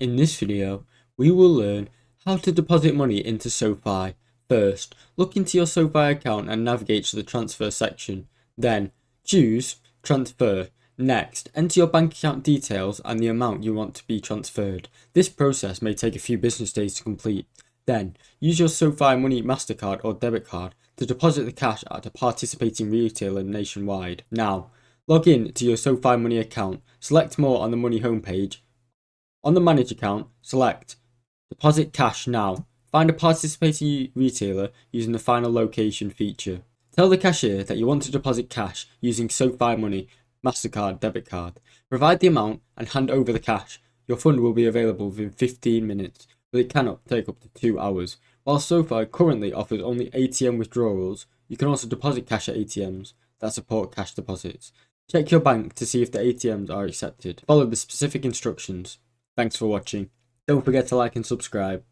In this video, we will learn how to deposit money into Sofi. First, look into your Sofi account and navigate to the transfer section. Then, choose transfer. Next, enter your bank account details and the amount you want to be transferred. This process may take a few business days to complete. Then, use your Sofi Money MasterCard or debit card to deposit the cash at a participating retailer nationwide. Now, log in to your Sofi Money account, select More on the Money homepage. On the Manage account, select Deposit Cash Now. Find a participating retailer using the Final Location feature. Tell the cashier that you want to deposit cash using Sofi Money MasterCard debit card. Provide the amount and hand over the cash. Your fund will be available within 15 minutes, but it cannot take up to 2 hours. While Sofi currently offers only ATM withdrawals, you can also deposit cash at ATMs that support cash deposits. Check your bank to see if the ATMs are accepted. Follow the specific instructions. Thanks for watching. Don't forget to like and subscribe.